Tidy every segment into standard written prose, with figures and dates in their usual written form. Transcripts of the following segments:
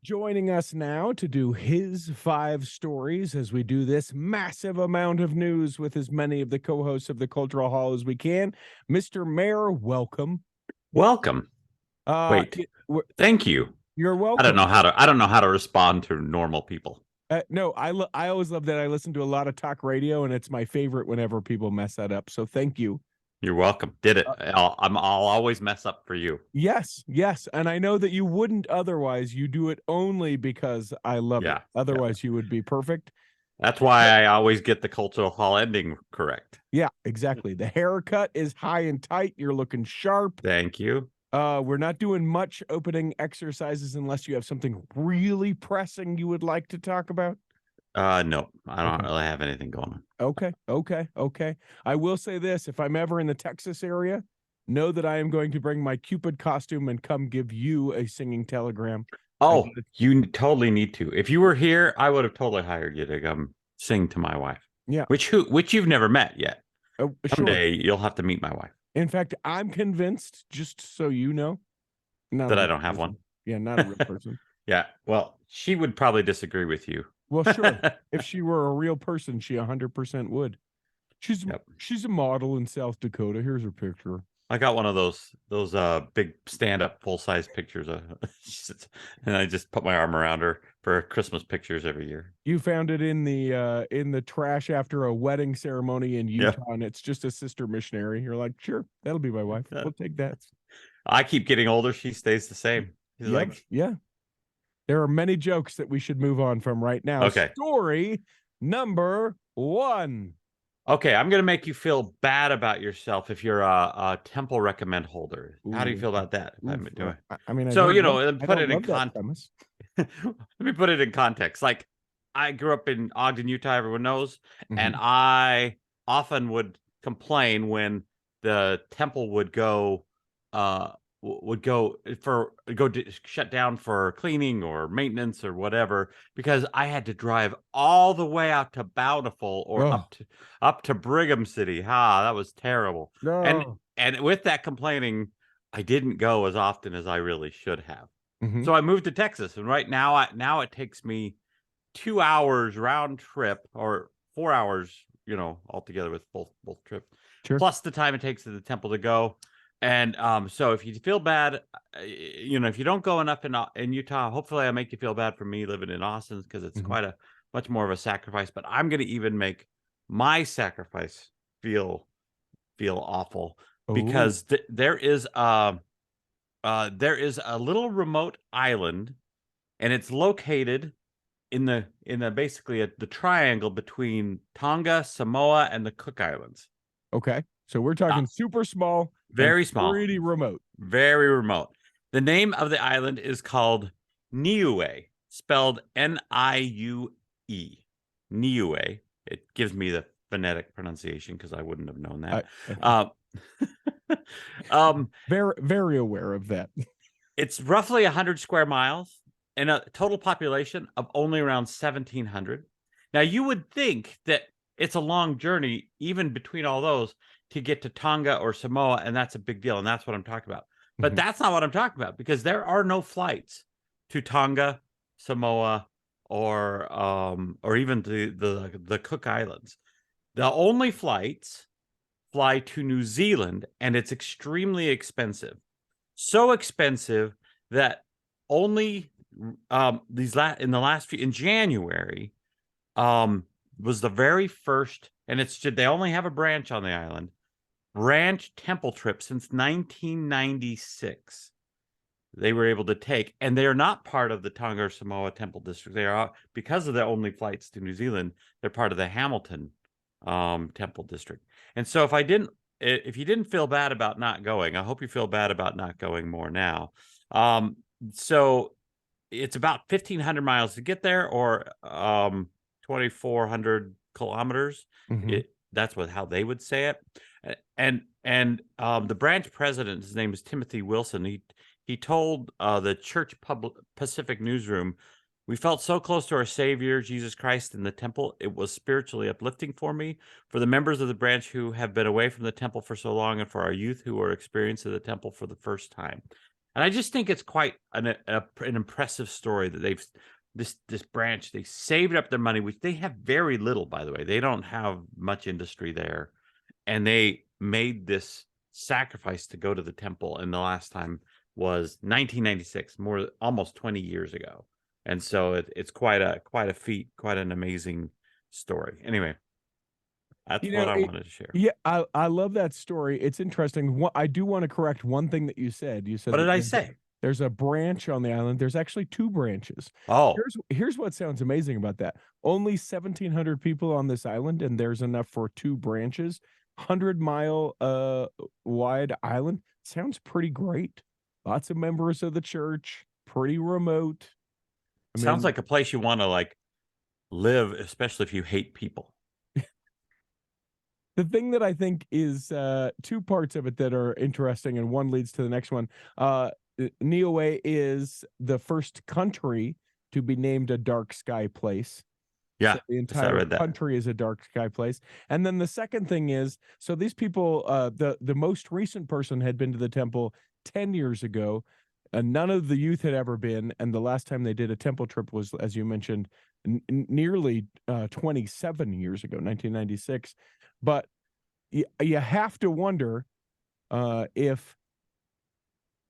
Joining us now to do his 5 stories as we do this massive amount of news with as many of the co-hosts of the Cultural Hall as we can, Mr. Mair, welcome. Welcome. Wait. Thank you. You're welcome. I don't know how to respond to normal people. No, I always love that. I listen to a lot of talk radio, and it's my favorite whenever people mess that up. So thank you. You're welcome. Did it. I'll always mess up for you. Yes. And I know that you wouldn't otherwise. You do it only because I love it. Otherwise, you would be perfect. That's why I always get the Cultural Hall ending correct. Yeah, exactly. The haircut is high and tight. You're looking sharp. Thank you. We're not doing much opening exercises unless you have something really pressing you would like to talk about. No, I don't really have anything going on. Okay. I will say this: if I'm ever in the Texas area, know that I am going to bring my Cupid costume and come give you a singing telegram. Oh, you totally need to. If you were here, I would have totally hired you to come sing to my wife. Yeah. Which you've never met yet. Oh, someday you'll have to meet my wife. In fact, I'm convinced, just so you know, that I don't have one. Yeah, not a real person. Yeah, well, she would probably disagree with you. Well, sure. If she were a real person, she 100% would. She's a model in South Dakota. Here's her picture. I got one of those big stand-up full-size pictures, and I just put my arm around her for Christmas pictures every year. You found it in the trash after a wedding ceremony in Utah, and it's just a sister missionary. You're like, sure, that'll be my wife. We'll take that. I keep getting older; she stays the same. She's like, yeah. There are many jokes that we should move on from right now. Okay. Story number 1. Okay, I'm going to make you feel bad about yourself if you're a temple recommend holder. How do you feel about that? I mean, so put it in context. Let me put it in context. Like, I grew up in Ogden, Utah. Everyone knows, and I often would complain when the temple would go shut down for cleaning or maintenance or whatever, because I had to drive all the way out to Bountiful or up to Brigham City. That was terrible. No. And with that complaining, I didn't go as often as I really should have. So I moved to Texas, and right now it takes me 2 hours round trip, or 4 hours, altogether with both trips, plus the time it takes to the temple to go. And so if you feel bad, if you don't go enough in Utah, hopefully I make you feel bad for me living in Austin, because it's quite a much more of a sacrifice. But I'm going to even make my sacrifice feel awful, because there is a little remote island, and it's located in the basically the triangle between Tonga, Samoa, and the Cook Islands. Okay. So we're talking super small, very small, pretty remote. Very remote. The name of the island is called Niue, spelled Niue. Niue. It gives me the phonetic pronunciation because I wouldn't have known that. Very, very aware of that. It's roughly 100 square miles and a total population of only around 1,700. Now, you would think that it's a long journey, even between all those, to get to Tonga or Samoa, and that's a big deal, and that's what I'm talking about. But that's not what I'm talking about, because there are no flights to Tonga, Samoa, or even the Cook Islands. The only flights fly to New Zealand, and it's extremely expensive. So expensive that only in January was the very first, and they only have a branch on the island, branch temple trip since 1996. They were able to take, and they are not part of the Tonga or Samoa Temple District. They are, because of the only flights to New Zealand, they're part of the Hamilton Temple District. And so if you didn't feel bad about not going, I hope you feel bad about not going more now. So it's about 1,500 miles to get there, or 2,400 kilometers. That's how they would say it. And the branch president, his name is Timothy Wilson. He told the Church Pacific Newsroom, "We felt so close to our Savior, Jesus Christ, in the temple. It was spiritually uplifting for me, for the members of the branch who have been away from the temple for so long, and for our youth who are experiencing the temple for the first time. And I just think it's quite an impressive story that they've this branch, they saved up their money, which they have very little, by the way. They don't have much industry there. And they made this sacrifice to go to the temple. And the last time was 1996, almost 20 years ago. And so it's quite a feat, quite an amazing story. Anyway, that's what I wanted to share. Yeah, I love that story. It's interesting. I do want to correct one thing that you said. You said What did I say? There's a branch on the island. There's actually 2 branches. Oh, here's what sounds amazing about that. Only 1,700 people on this island, and there's enough for 2 branches. 100-mile wide island. Sounds pretty great. Lots of members of the church. Pretty remote. Sounds like a place you want to like live, especially if you hate people. The thing that I think is 2 parts of it that are interesting, and one leads to the next one. Niue is the first country to be named a dark sky place. Yeah, so the entire country is a dark sky place. And then the second thing is, so these people, the most recent person had been to the temple 10 years ago. None of the youth had ever been, and the last time they did a temple trip was, as you mentioned, nearly 27 years ago, 1996. But you have to wonder if,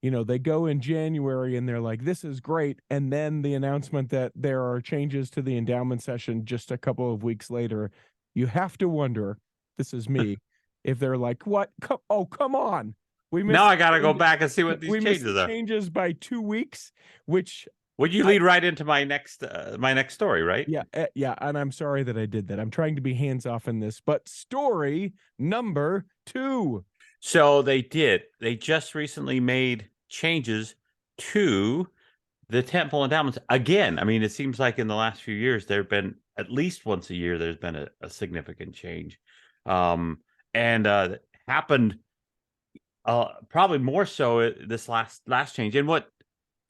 they go in January and they're like, this is great. And then the announcement that there are changes to the endowment session just a couple of weeks later, you have to wonder, this is me, if they're like, what? Come on. Now I got to go back and see what these changes are. Changes by 2 weeks, which would you lead right into my next story, right? Yeah, yeah, and I'm sorry that I did that. I'm trying to be hands off in this, but story number 2. So they just recently made changes to the temple endowments again. I mean, it seems like in the last few years there have been at least once a year there's been a significant change, and happened probably more so this last change. And what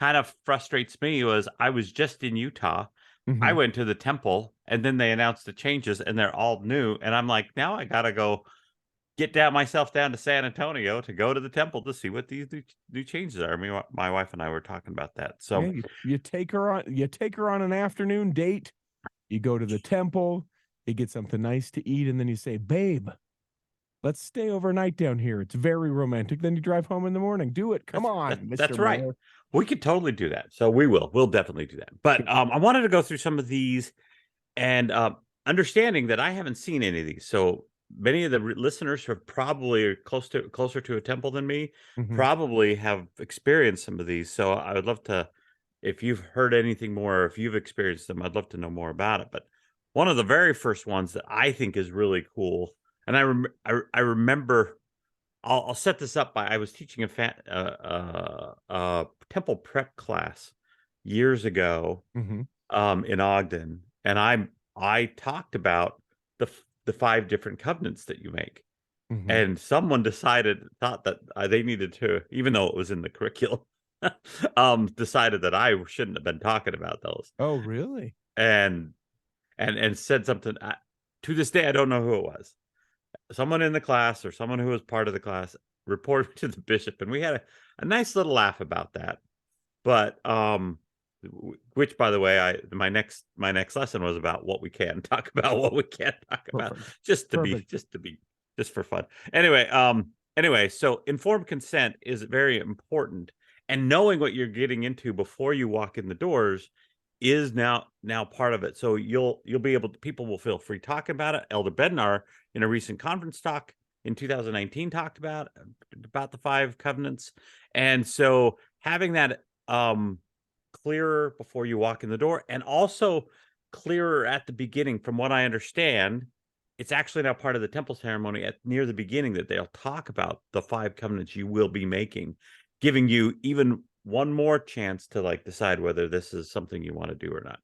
kind of frustrates me was I was just in Utah. Mm-hmm. I went to the temple, and then they announced the changes, and they're all new. And I'm like, now I gotta go get myself down to San Antonio to go to the temple to see what these new changes are. I mean, my wife and I were talking about that. So yeah, you take her on an afternoon date. You go to the temple. You get something nice to eat, and then you say, "Babe, let's stay overnight down here. It's very romantic." Then you drive home in the morning. Do it. Come on, Mr. That's right. Mair. We could totally do that. So we will. We'll definitely do that. But I wanted to go through some of these, and understanding that I haven't seen any of these. So many of the listeners who are probably closer to a temple than me, probably have experienced some of these. So I would love to, if you've heard anything more, or if you've experienced them, I'd love to know more about it. But one of the very first ones that I think is really cool, and I remember, I'll set this up by, I was teaching a temple prep class years ago in Ogden, and I talked about the 5 different covenants that you make. And someone thought that they needed to, even though it was in the curriculum, decided that I shouldn't have been talking about those. Oh, really? And said something. To this day, I don't know who it was. Someone in the class, or someone who was part of the class, reported to the bishop, and we had a nice little laugh about that. But which, by the way, my next lesson was about what we can talk about, what we can't talk about, just for fun. Anyway, so informed consent is very important, and knowing what you're getting into before you walk in the doors is now part of it. So you'll be able to, people will feel free talking about it. Elder Bednar, in a recent conference talk in 2019, talked about the 5 covenants. And so having that clearer before you walk in the door, and also clearer at the beginning, from what I understand, it's actually now part of the temple ceremony near the beginning, that they'll talk about the 5 covenants you will be making, giving you even one more chance to like decide whether this is something you want to do or not,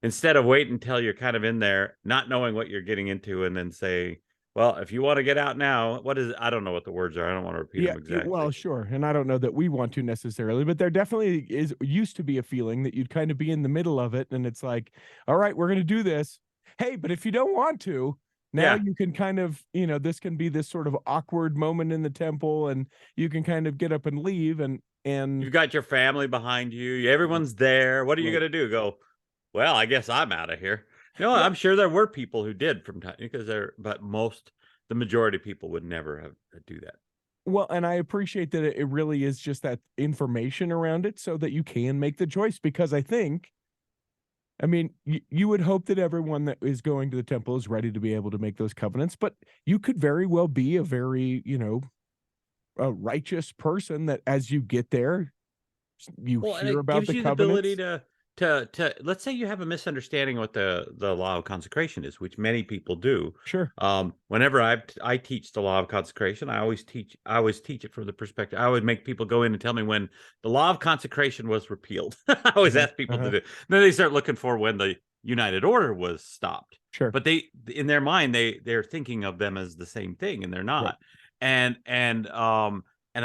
instead of waiting until you're kind of in there not knowing what you're getting into, and then say, well, if you want to get out now, what is it? I don't know what the words are. I don't want to repeat them exactly. Well, sure. And I don't know that we want to necessarily, but there definitely used to be a feeling that you'd kind of be in the middle of it, and it's like, all right, we're going to do this. Hey, but if you don't want to, now you can kind of, this can be this sort of awkward moment in the temple, and you can kind of get up and leave. And And You've got your family behind you. Everyone's there. What are you right. going to do? Go, well, I guess I'm out of here. Yeah. I'm sure there were people who did from time because but the majority of people would never have do that. Well, and I appreciate that it really is just that information around it so that you can make the choice, because I mean, you would hope that everyone that is going to the temple is ready to be able to make those covenants, but you could very well be a very, a righteous person that as you get there, you Well, and hear it about gives the you the ability covenants. to let's say you have a misunderstanding what the law of consecration is, which many people do. Sure. Whenever I teach the law of consecration, I always teach it from the perspective. I would make people go in and tell me when the law of consecration was repealed. I always Uh-huh. ask people to Uh-huh. do. Then they start looking for when the United Order was stopped. Sure. But in their mind, they're thinking of them as the same thing, and they're Right. not. And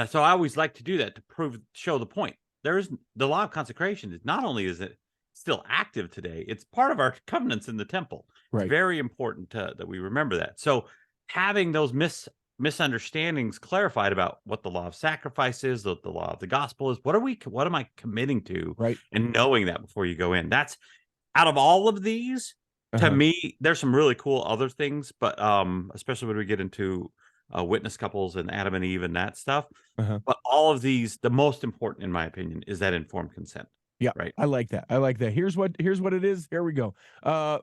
so I always like to do that to show the point. There's the law of consecration is not only is it still active today, it's part of our covenants in the temple. It's Right. very important that we remember that. So having those misunderstandings clarified about what the law of sacrifice is, what the law of the gospel is, what am I committing to, Right. and knowing that before you go in. That's out of all of these, to Uh-huh. me, there's some really cool other things, but especially when we get into witness couples and Adam and Eve and that stuff. Uh-huh. But all of these, the most important, in my opinion, is that informed consent. Yeah, Right. I like that. I like that. Here's what it is. Here we go.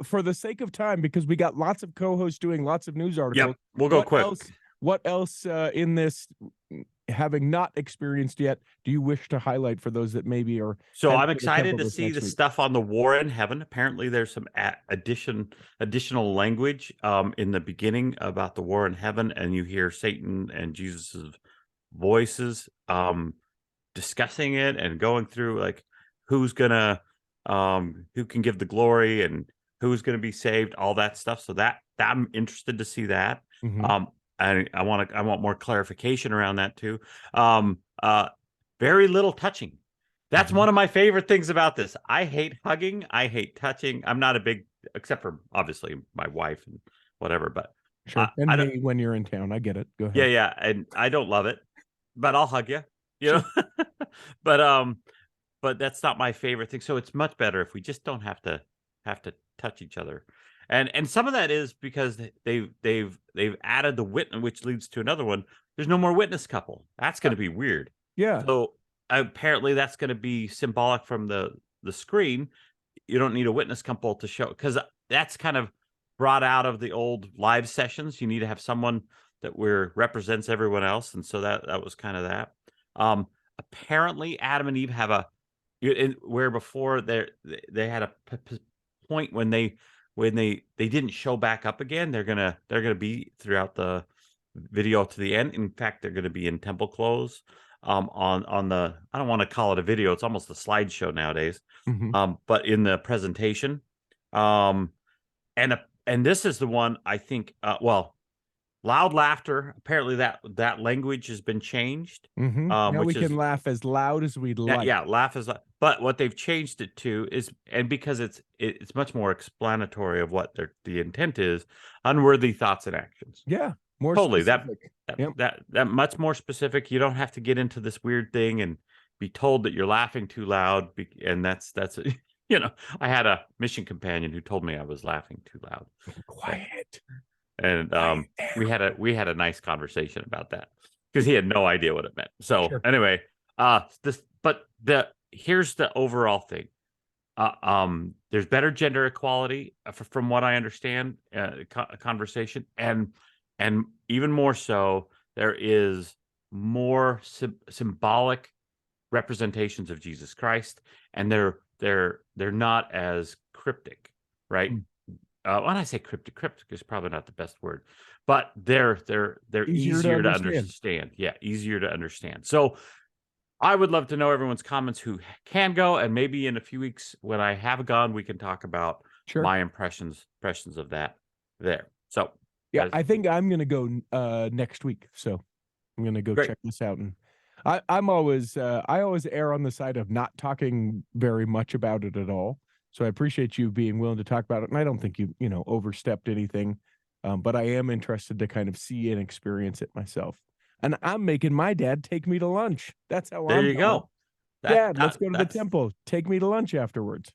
For the sake of time, because we got lots of co-hosts doing lots of news articles. Yep. We'll go quick. What else in this, having not experienced yet, do you wish to highlight for those that maybe are? So I'm excited to see the stuff on the war in heaven. Apparently, there's some additional language in the beginning about the war in heaven, and you hear Satan and Jesus's voices discussing it and going through like who can give the glory and who's gonna be saved, all that stuff. So that I'm interested to see that. Mhm. I want more clarification around that too. Very little touching. That's Mhm. one of my favorite things about this. I hate hugging. I hate touching. I'm not a big, except for obviously my wife and whatever. But Sure. And I don't. me when you're in town. I get it. Go Yeah, ahead. yeah, and I don't love it, but I'll hug you. You Sure. know, but but that's not my favorite thing. So it's much better if we just don't have to touch each other. And some of that is because they've added the witness, which leads to another one. There's no more witness couple. That's going to be weird. Yeah. So apparently that's going to be symbolic from the screen. You don't need a witness couple to show, because that's kind of brought out of the old live sessions. You need to have someone that represents everyone else, and so that was kind of that. Apparently, Adam and Eve have where before they had a point when they didn't show back up again. They're gonna be throughout the video to the end. In fact, they're gonna be in temple clothes. On the, I don't want to call it a video. It's almost a slideshow nowadays. Mhm. But in the presentation, um, and this is the one I think. Loud laughter. Apparently, that language has been changed. Mhm. Now we Which can is laugh as loud as we'd yeah, like. yeah, laugh is. But what they've changed it to is, and because it's much more explanatory of what the intent is, unworthy thoughts and actions. Yeah. More Totally. specific. Yep. That much more specific. You don't have to get into this weird thing and be told that you're laughing too loud. And that's I had a mission companion who told me I was laughing too loud. Quiet. And Quiet we had a nice conversation about that because he had no idea what it meant. So Sure. anyway, here's the overall thing. There's better gender equality from what I understand, conversation, and even more so, there is more symbolic representations of Jesus Christ, and they're not as cryptic, right? Mm. When I say cryptic is probably not the best word, but they're easier to understand. Yeah, easier to understand. So I would love to know everyone's comments who can go, and maybe in a few weeks when I have gone, we can talk about Sure. my impressions of that there. So Yeah, I think I'm gonna go next week. So I'm gonna go great. check this out. And I always err on the side of not talking very much about it at all. So I appreciate you being willing to talk about it. And I don't think you overstepped anything. But I am interested to kind of see and experience it myself. and I'm making my dad take me to lunch. That's how There I'm you doing. go. Dad, let's go to the That's temple. Take me to lunch afterwards.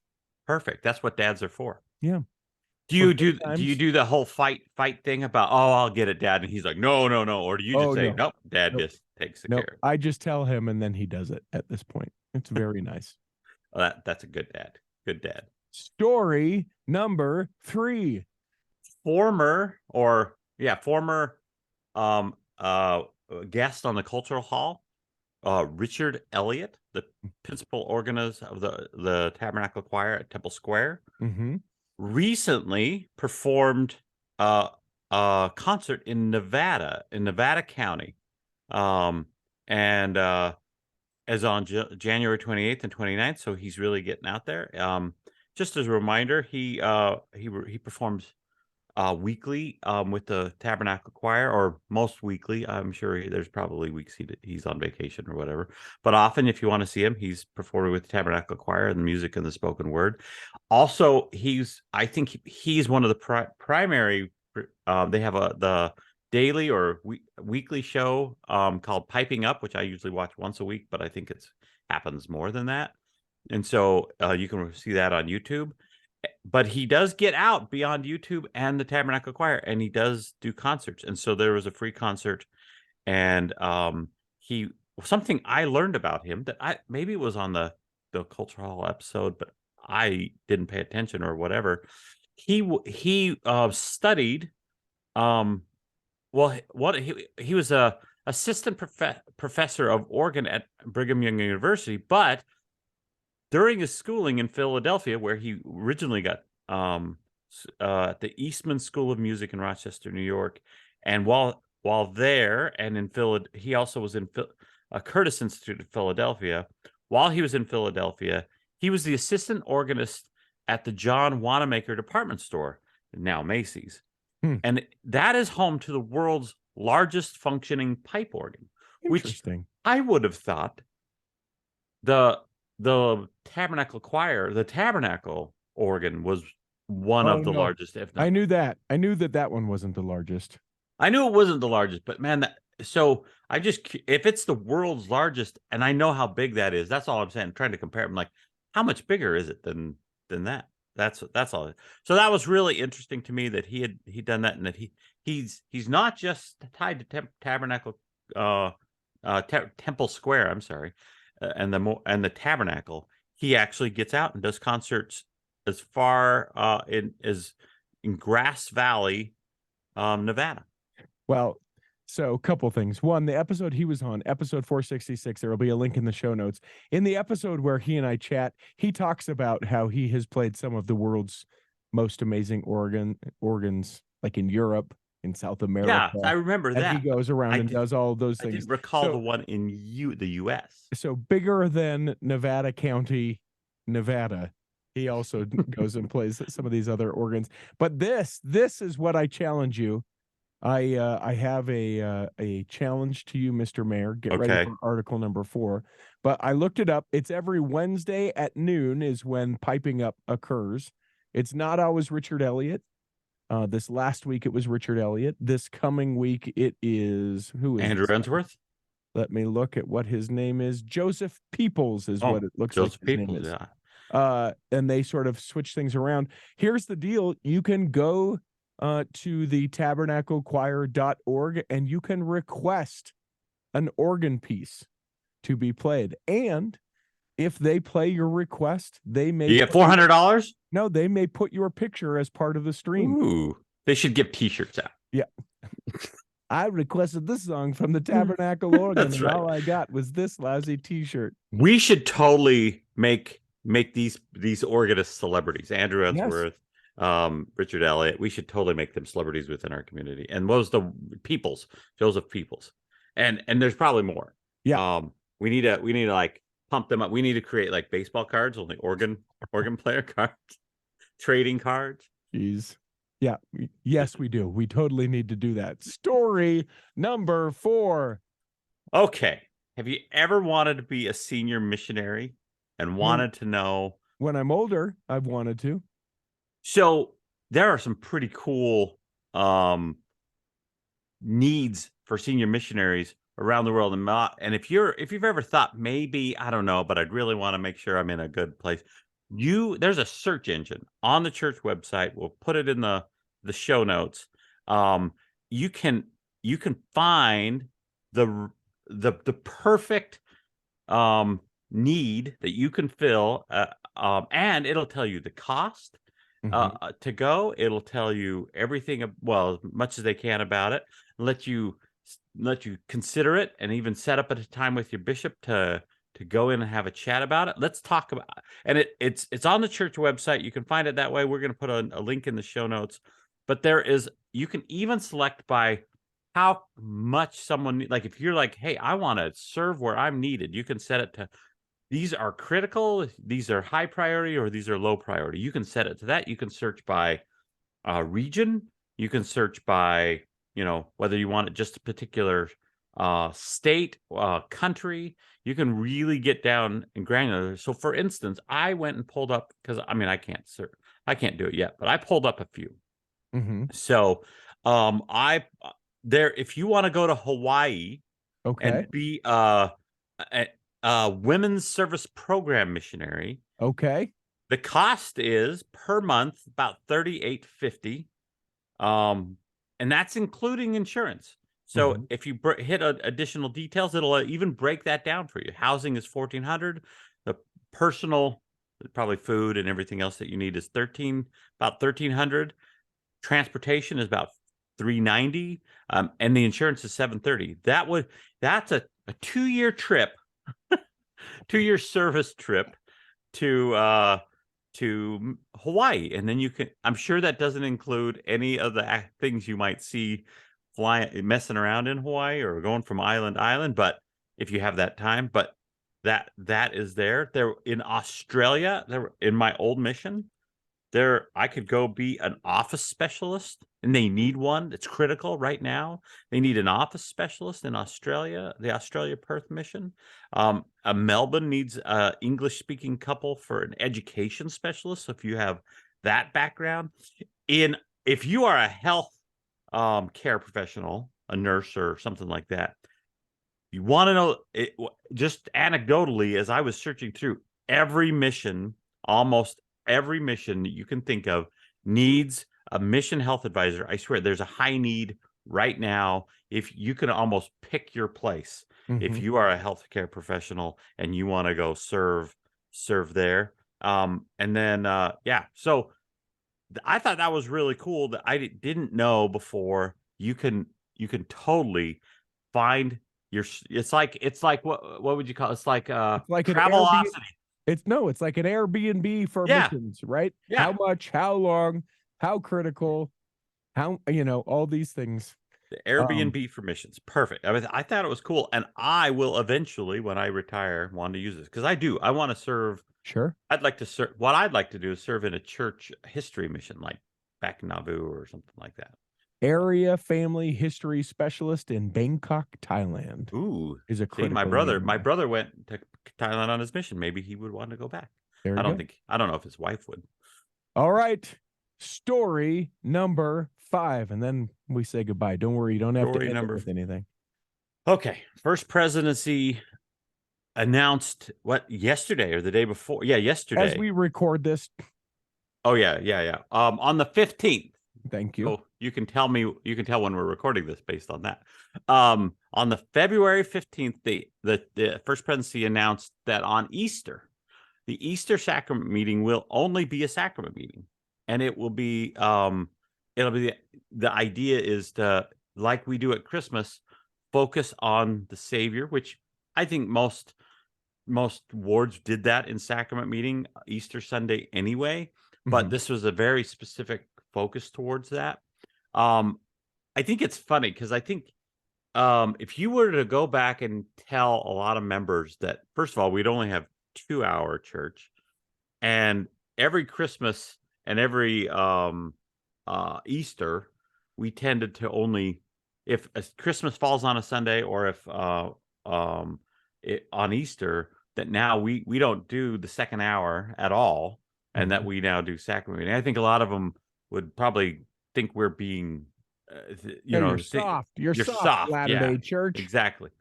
perfect. That's what dads are for. Yeah. Do For you good do times. the whole fight thing about, oh, I'll get it, Dad, and he's like, no, no, no, or do you just Oh, say, no. nope, Dad Nope. just takes the Nope. care? I just tell him and then he does it at this point. It's very nice. Well, that's a good dad. Good dad. Story number 3. Former um guest on the Cultural Hall, Richard Elliott, the principal organist of the Tabernacle Choir at Temple Square, recently performed a concert in Nevada County, and as on January 28th and 29th. So he's really getting out there. Just as a reminder, he performs weekly with the Tabernacle Choir, or most weekly. I'm sure there's probably weeks he's on vacation or whatever, but often, if you want to see him, he's performing with the Tabernacle Choir and the music and the spoken word. Also, I think he's one of the primary. They have the daily or weekly show called Piping Up, which I usually watch once a week, but I think it happens more than that. And so you can see that on YouTube. But he does get out beyond YouTube and the Tabernacle Choir, and he does do concerts. And so there was a free concert, and something I learned about him that maybe it was on the Cultural Hall episode, but I didn't pay attention or whatever. He studied he was a assistant professor of organ at Brigham Young University, but during his schooling in Philadelphia, where he originally got at the Eastman School of Music in Rochester, New York, and while there and in Philadelphia, he also was in Curtis Institute of Philadelphia. While he was in Philadelphia, he was the assistant organist at the John Wanamaker department store, now Macy's. And that is home to the world's largest functioning pipe organ, which I would have thought the Tabernacle Choir, the Tabernacle organ, was one of the largest, if not. I knew that. I knew that one wasn't the largest. I knew it wasn't the largest, but man, so if it's the world's largest, and I know how big that is, that's all I'm saying. I'm trying to compare. I'm like, how much bigger is it than that? That's all. So that was really interesting to me that he'd done that, and that he's not just tied to Tabernacle Temple Square. I'm sorry, and the Tabernacle. He actually gets out and does concerts as far in Grass Valley, Nevada. Well, so a couple things. One, the episode he was on, episode 466, there will be a link in the show notes. In the episode where he and I chat, he talks about how he has played some of the world's most amazing organs, like in Europe, in South America. Yeah, I remember that. He goes around and does all those things. I didn't recall the one in the U.S. So bigger than Nevada County, Nevada. He also goes and plays some of these other organs. But this is what I challenge you. I have a challenge to you, Mr. Mair. Get ready for article number 4. But I looked it up. It's every Wednesday at noon is when Piping Up occurs. It's not always Richard Elliott. This last week it was Richard Elliott. This coming week it is Andrew Unsworth. Let me look at what his name is. Joseph Peoples is what it looks like his name is. Yeah. And they sort of switch things around. Here's the deal. You can go to the tabernaclechoir.org and you can request an organ piece to be played. And if they play your request, they may get $400. No, they may put your picture as part of the stream. Ooh, they should give t-shirts out. Yeah. I requested this song from the Tabernacle organ, and all I got was this lousy t-shirt. We should totally make these organist celebrities. Andrew Unsworth, Richard Elliott. We should totally make them celebrities within our community. And what was the Joseph Peoples, and there's probably more. Yeah. We need to like pump them up. We need to create like baseball cards, only organ player cards, trading cards. Jeez. Yeah. Yes, we do. We totally need to do that. Story number 4. Okay. Have you ever wanted to be a senior missionary and wanted to know? When I'm older, I've wanted to. So there are some pretty cool needs for senior missionaries around the world. And if you've ever thought maybe, I don't know, but I'd really want to make sure I'm in a good place, there's a search engine on the church website. We'll put it in the show notes. You can find the perfect need that you can fill, and it'll tell you the cost to go. It'll tell you everything, as much as they can about it, let you consider it, and even set up at a time with your bishop to go in and have a chat about it. Let's talk about it. And it's on the church website. You can find it that way. We're going to put a link in the show notes. But you can even select by how much someone, like if you're like, hey, I want to serve where I'm needed, you can set it to, these are critical, these are high priority, or these are low priority. You can set it to that. You can search by region. You can search by, whether you want it just a particular state, country. You can really get down and granular. So for instance, I went and pulled up, because I can't do it yet, but I pulled up a few. So if you want to go to Hawaii and be a women's service program missionary, the cost is per month about $38.50, and that's including insurance. So if you hit additional details, it'll even break that down for you. Housing is $1,400. The personal, probably food and everything else that you need, is about $1,300. Transportation is about $390, and the insurance is $730. That's a 2-year trip, 2-year service trip to Hawaii. And then I'm sure that doesn't include any of the things you might see messing around in Hawaii or going from island to island, but if you have that time. But that is there. In Australia, in my old mission, I could go be an office specialist, and they need one. It's critical right now. They need an office specialist in Australia, the Australia Perth mission. Melbourne needs an English-speaking couple for an education specialist. So if you have that background, if you are a health care professional, a nurse or something like that, you want to know it, just anecdotally, as I was searching through, almost every mission that you can think of needs a mission health advisor. I swear there's a high need right now. If you can almost pick your place, if you are a healthcare professional and you want to go serve there. And then, so I thought that was really cool that I didn't know before. You can totally find it's like what would you call it? It's like Travelocity. It's like an Airbnb for missions, right? Yeah. How much, how long, how critical, how, all these things. The Airbnb for missions. Perfect. I thought it was cool. And I will eventually, when I retire, want to use this, because I want to serve. Sure. I'd like to serve. What I'd like to do is serve in a church history mission, like back in Niue or something like that. Area family history specialist in Bangkok, Thailand. Ooh, is a critical. My brother went to Thailand on his mission. Maybe he would want to go back. I don't know if his wife would. All right. Story number 5, and then we say goodbye. Don't worry, you don't have to end with anything. Okay. First presidency announced yesterday or the day before? Yeah, yesterday. As we record this. Oh yeah. On the 15th. Thank you. So you can tell when we're recording this based on that. On the February 15th, the first presidency announced that on Easter, the Easter sacrament meeting will only be a sacrament meeting. And it will be, the idea is to, like we do at Christmas, focus on the Savior, which I think most wards did that in sacrament meeting Easter Sunday anyway. But this was a very specific focus towards that. I think it's funny because I think if you were to go back and tell a lot of members that, first of all, we'd only have 2-hour church, and every Christmas and every Easter, we tended to only, if Christmas falls on a Sunday, or if on Easter, that now we don't do the second hour at all, and that we now do sacrament. And I think a lot of them would probably think we're being, you're soft. You're soft, Latter-day Church. Exactly.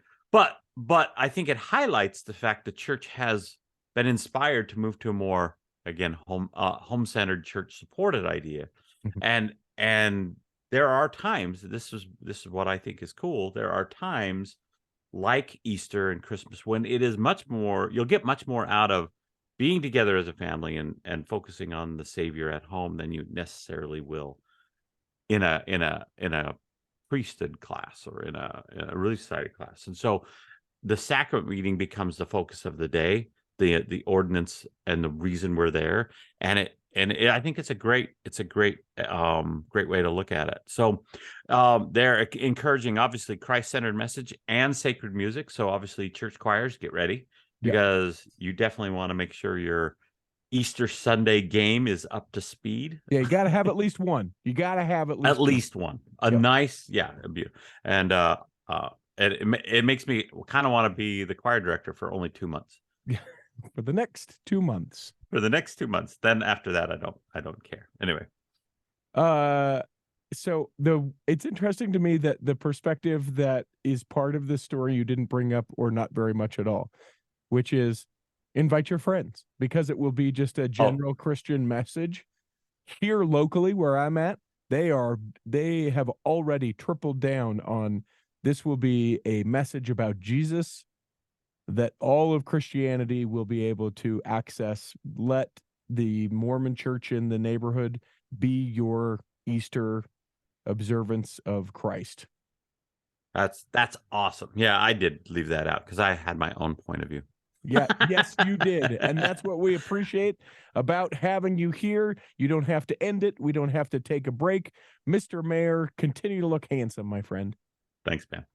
But I think it highlights the fact the church has been inspired to move to a more, again, home-centered, church-supported idea. Mhm. And there are times, this is what I think is cool. There are times like Easter and Christmas when it is much more, you'll get much more out of being together as a family and focusing on the Savior at home than you necessarily will in a priesthood class or in a relief society class. And so the sacrament meeting becomes the focus of the day, the ordinance and the reason we're there. I think it's a great great way to look at it. So they're encouraging, obviously, Christ-centered message and sacred music. So obviously, church choirs, get ready, Yeah. because you definitely want to make sure your Easter Sunday game is up to speed. Yeah, you got to have at least one. You got to have at least One. A Yep. nice, and it makes me kind of want to be the choir director for only 2 months. For the next 2 months. For the next 2 months. Then after that, I don't care. Anyway. So it's interesting to me that the perspective that is part of the story you didn't bring up, or not very much at all, which is invite your friends, because it will be just a general Christian message. Here locally where I'm at, they have already tripled down on this will be a message about Jesus that all of Christianity will be able to access. Let the Mormon church in the neighborhood be your Easter observance of Christ. That's awesome. Yeah, I did leave that out because I had my own point of view. Yeah, yes, you did. And that's what we appreciate about having you here. You don't have to end it. We don't have to take a break. Mr. Mair, continue to look handsome, my friend. Thanks, man.